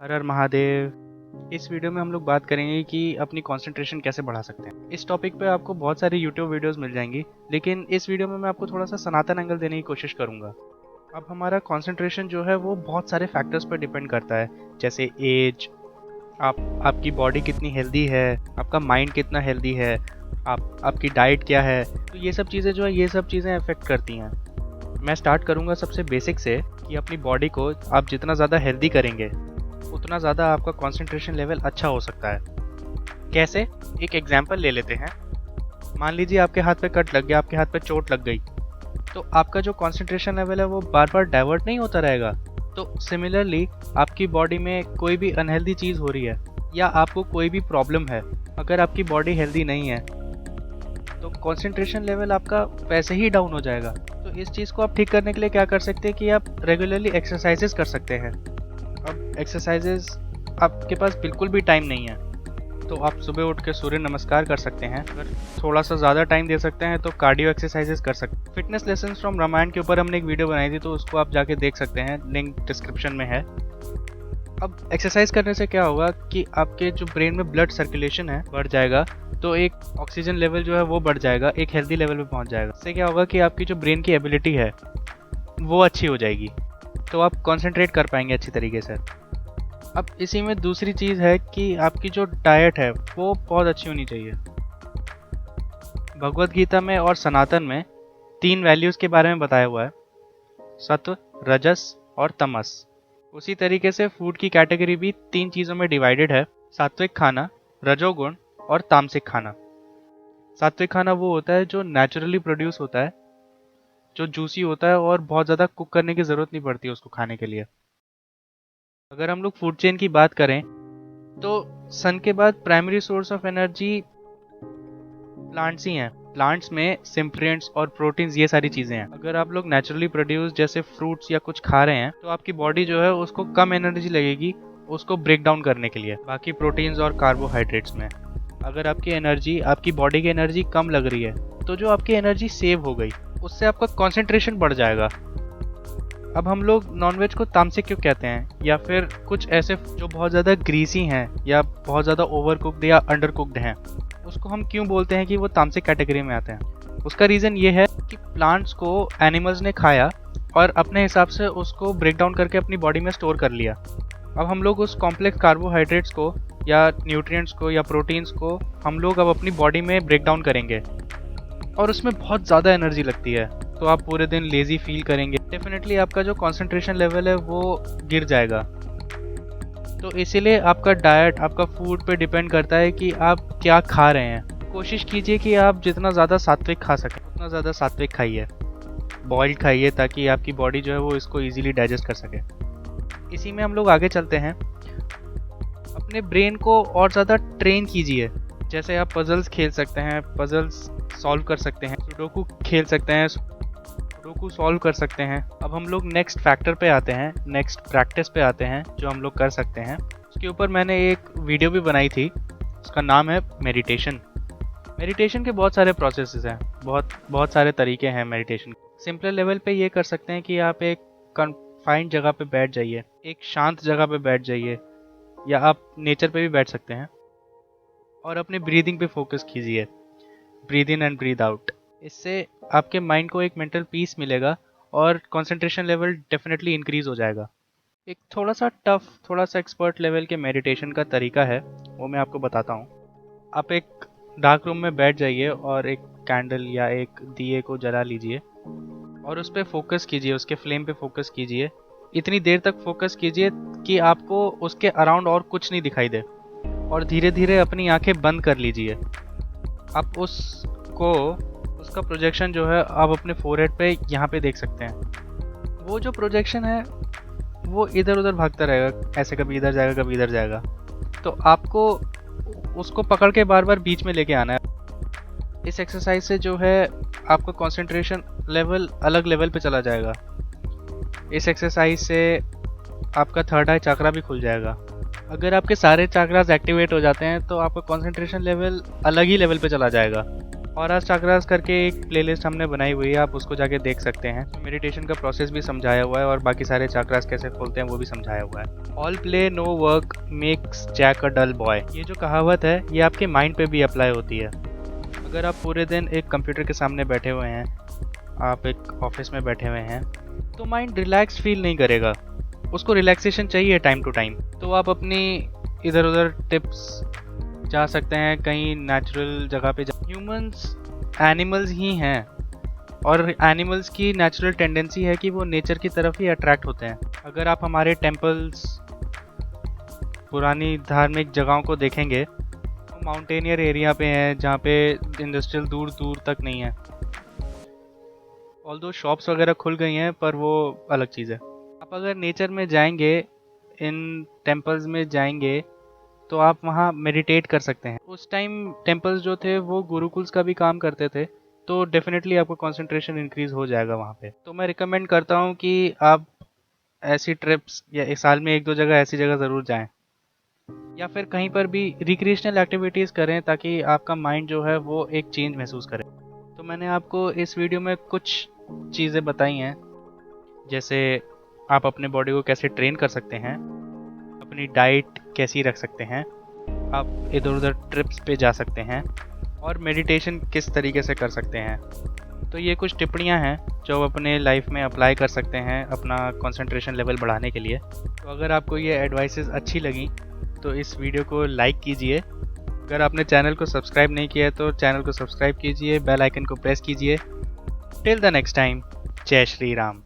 हर हर महादेव। इस वीडियो में हम लोग बात करेंगे कि अपनी कंसंट्रेशन कैसे बढ़ा सकते हैं। इस टॉपिक पे आपको बहुत सारी यूट्यूब वीडियोस मिल जाएंगी, लेकिन इस वीडियो में मैं आपको थोड़ा सा सनातन एंगल देने की कोशिश करूंगा। अब हमारा कंसंट्रेशन जो है वो बहुत सारे फैक्टर्स पर डिपेंड करता है, जैसे एज, आपकी बॉडी कितनी हेल्दी है, आपका माइंड कितना हेल्दी है, आपकी डाइट क्या है। तो ये सब चीज़ें जो है ये सब चीज़ें अफेक्ट करती हैं। मैं स्टार्ट करूँगा सबसे बेसिक से कि अपनी बॉडी को आप जितना ज़्यादा हेल्दी करेंगे उतना ज़्यादा आपका कंसंट्रेशन लेवल अच्छा हो सकता है। कैसे? एक एग्जांपल ले लेते हैं। मान लीजिए आपके हाथ पे कट लग गया, आपके हाथ पे चोट लग गई, तो आपका जो कंसंट्रेशन लेवल है वो बार बार डाइवर्ट नहीं होता रहेगा। तो सिमिलरली आपकी बॉडी में कोई भी अनहेल्दी चीज़ हो रही है या आपको कोई भी प्रॉब्लम है, अगर आपकी बॉडी हेल्दी नहीं है तो कंसंट्रेशन लेवल आपका वैसे ही डाउन हो जाएगा। तो इस चीज़ को आप ठीक करने के लिए क्या कर सकते हैं कि आप रेगुलरली एक्सरसाइजेस कर सकते हैं। अब एक्सरसाइजेस आपके पास बिल्कुल भी टाइम नहीं है तो आप सुबह उठ के सूर्य नमस्कार कर सकते हैं। अगर थोड़ा सा ज़्यादा टाइम दे सकते हैं तो कार्डियो एक्सरसाइजेस कर सकते हैं। फिटनेस लेसन्स फ्रॉम रामायण के ऊपर हमने एक वीडियो बनाई थी, तो उसको आप जाके देख सकते हैं, लिंक डिस्क्रिप्शन में है। अब एक्सरसाइज करने से क्या होगा कि आपके जो ब्रेन में ब्लड सर्कुलेशन है बढ़ जाएगा, तो एक ऑक्सीजन लेवल जो है वो बढ़ जाएगा, एक हेल्दी लेवल पे पहुंच जाएगा। इससे क्या होगा कि आपकी जो ब्रेन की एबिलिटी है वो अच्छी हो जाएगी, तो आप कंसंट्रेट कर पाएंगे अच्छी तरीके से। अब इसी में दूसरी चीज़ है कि आपकी जो डाइट है वो बहुत अच्छी होनी चाहिए। भगवत गीता में और सनातन में 3 वैल्यूज़ के बारे में बताया हुआ है, सत्व, रजस और तमस। उसी तरीके से फूड की कैटेगरी भी 3 चीज़ों में डिवाइडेड है, सात्विक खाना, रजोगुण और तामसिक खाना। सात्विक खाना वो होता है जो नेचुरली प्रोड्यूस होता है, जो जूसी होता है और बहुत ज़्यादा कुक करने की ज़रूरत नहीं पड़ती उसको खाने के लिए। अगर हम लोग फूड चेन की बात करें तो सन के बाद primary source of energy plants ही हैं। प्लांट्स में सिम्प्लिएंट्स और प्रोटीन्स, ये सारी चीज़ें हैं। अगर आप लोग नेचुरली प्रोड्यूस जैसे फ्रूट्स या कुछ खा रहे हैं तो आपकी बॉडी जो है उसको कम एनर्जी लगेगी उसको ब्रेक डाउन करने के लिए बाकी प्रोटीन्स और कार्बोहाइड्रेट्स में। अगर आपकी एनर्जी, आपकी बॉडी की एनर्जी कम लग रही है तो जो आपकी एनर्जी सेव हो गई उससे आपका कॉन्सेंट्रेशन बढ़ जाएगा। अब हम लोग नॉनवेज को तामसिक क्यों कहते हैं, या फिर कुछ ऐसे जो बहुत ज़्यादा ग्रीसी हैं या बहुत ज़्यादा ओवर कुक्ड या अंडर कुक्ड हैं, उसको हम क्यों बोलते हैं कि वो तामसिक कैटेगरी में आते हैं? उसका रीज़न ये है कि प्लांट्स को एनिमल्स ने खाया और अपने हिसाब से उसको ब्रेक डाउन करके अपनी बॉडी में स्टोर कर लिया। अब हम लोग उस कॉम्प्लेक्स कार्बोहाइड्रेट्स को या न्यूट्रिएंट्स को या प्रोटीन्स को हम लोग अब अपनी बॉडी में ब्रेक डाउन करेंगे और उसमें बहुत ज़्यादा एनर्जी लगती है, तो आप पूरे दिन लेज़ी फील करेंगे। डेफिनेटली आपका जो कंसंट्रेशन लेवल है वो गिर जाएगा। तो इसीलिए आपका डाइट, आपका फूड पे डिपेंड करता है कि आप क्या खा रहे हैं। कोशिश कीजिए कि आप जितना ज़्यादा सात्विक खा सकें उतना ज़्यादा सात्विक खाइए, बॉइल्ड खाइए, ताकि आपकी बॉडी जो है वो इसको ईजिली डाइजेस्ट कर सके। इसी में हम लोग आगे चलते हैं। अपने ब्रेन को और ज़्यादा ट्रेन कीजिए। जैसे आप पजल्स खेल सकते हैं, पजल्स सॉल्व कर सकते हैं, सुडोकू खेल सकते हैं, सुडोकू सॉल्व कर सकते हैं। अब हम लोग नेक्स्ट फैक्टर पे आते हैं, नेक्स्ट प्रैक्टिस पे आते हैं जो हम लोग कर सकते हैं। उसके ऊपर मैंने एक वीडियो भी बनाई थी, उसका नाम है मेडिटेशन। मेडिटेशन के बहुत सारे प्रोसेसेस हैं, बहुत सारे तरीके हैं मेडिटेशन। सिंपल लेवल पे ये कर सकते हैं कि आप एक कन्फाइंड जगह पे बैठ जाइए, एक शांत जगह पे बैठ जाइए, या आप नेचर पे भी बैठ सकते हैं और अपने ब्रीदिंग पे फोकस कीजिए, breathe in and breathe out. इससे आपके माइंड को एक मेंटल पीस मिलेगा और कंसंट्रेशन लेवल डेफिनेटली इंक्रीज हो जाएगा। एक थोड़ा सा टफ, थोड़ा सा एक्सपर्ट लेवल के मेडिटेशन का तरीका है, वो मैं आपको बताता हूँ। आप एक डार्क रूम में बैठ जाइए और एक कैंडल या एक दिए को जला लीजिए और उस पर फोकस कीजिए, उसके फ्लेम पे फोकस कीजिए। इतनी देर तक फोकस कीजिए कि आपको उसके अराउंड और कुछ नहीं दिखाई दे, और धीरे धीरे अपनी आंखें बंद कर लीजिए। आप उसका प्रोजेक्शन जो है आप अपने फोरहेड पे यहाँ पे देख सकते हैं। वो जो प्रोजेक्शन है वो इधर उधर भागता रहेगा, ऐसे कभी इधर जाएगा कभी इधर जाएगा, तो आपको उसको पकड़ के बार बार बीच में लेके आना है। इस एक्सरसाइज से जो है आपका कंसंट्रेशन लेवल अलग लेवल पे चला जाएगा। इस एक्सरसाइज से आपका थर्ड आई चक्रा भी खुल जाएगा। अगर आपके सारे चक्रास एक्टिवेट हो जाते हैं तो आपका कंसंट्रेशन लेवल अलग ही लेवल पे चला जाएगा। और चाक्रास करके एक प्लेलिस्ट हमने बनाई हुई है, आप उसको जाके देख सकते हैं। मेडिटेशन का प्रोसेस भी समझाया हुआ है और बाकी सारे चाक्रास कैसे खोलते हैं वो भी समझाया हुआ है। All play no work makes Jack a dull boy, ये जो कहावत है ये आपके माइंड पे भी अप्लाई होती है। अगर आप पूरे दिन एक कंप्यूटर के सामने बैठे हुए हैं, आप एक ऑफिस में बैठे हुए हैं, तो माइंड रिलैक्स फील नहीं करेगा, उसको रिलैक्सेशन चाहिए टाइम टू टाइम। तो आप अपनी इधर उधर टिप्स जा सकते हैं, कहीं नेचुरल जगह पे ह्यूमंस एनिमल्स ही हैं और एनिमल्स की नेचुरल टेंडेंसी है कि वो नेचर की तरफ ही अट्रैक्ट होते हैं। अगर आप हमारे टेम्पल्स, पुरानी धार्मिक जगहों को देखेंगे तो माउंटेनियर एरिया पे हैं जहाँ पे इंडस्ट्रियल दूर दूर तक नहीं है। ऑल्दो शॉप्स वगैरह खुल गई हैं पर वो अलग चीज़ है। आप अगर नेचर में जाएंगे, इन टेम्पल्स में जाएंगे, तो आप वहाँ मेडिटेट कर सकते हैं। उस टाइम टेम्पल्स जो थे वो गुरुकुल्स का भी काम करते थे, तो डेफिनेटली आपका कंसंट्रेशन इंक्रीज हो जाएगा वहाँ पे। तो मैं रिकमेंड करता हूँ कि आप ऐसी ट्रिप्स या एक साल में 1-2 जगह ऐसी जगह ज़रूर जाएं, या फिर कहीं पर भी रिक्रिएशनल एक्टिविटीज़ करें ताकि आपका माइंड जो है वो एक चेंज महसूस करे। तो मैंने आपको इस वीडियो में कुछ चीज़ें बताई हैं, जैसे आप अपने बॉडी को कैसे ट्रेन कर सकते हैं, अपनी डाइट कैसी रख सकते हैं, आप इधर उधर ट्रिप्स पे जा सकते हैं, और मेडिटेशन किस तरीके से कर सकते हैं। तो ये कुछ टिप्पणियाँ हैं जो आप अपने लाइफ में अप्लाई कर सकते हैं अपना कंसंट्रेशन लेवल बढ़ाने के लिए। तो अगर आपको ये एडवाइसेस अच्छी लगी तो इस वीडियो को लाइक कीजिए। अगर आपने चैनल को सब्सक्राइब नहीं किया है तो चैनल को सब्सक्राइब कीजिए, बेल आइकन को प्रेस कीजिए। टिल द नेक्स्ट टाइम, जय श्री राम।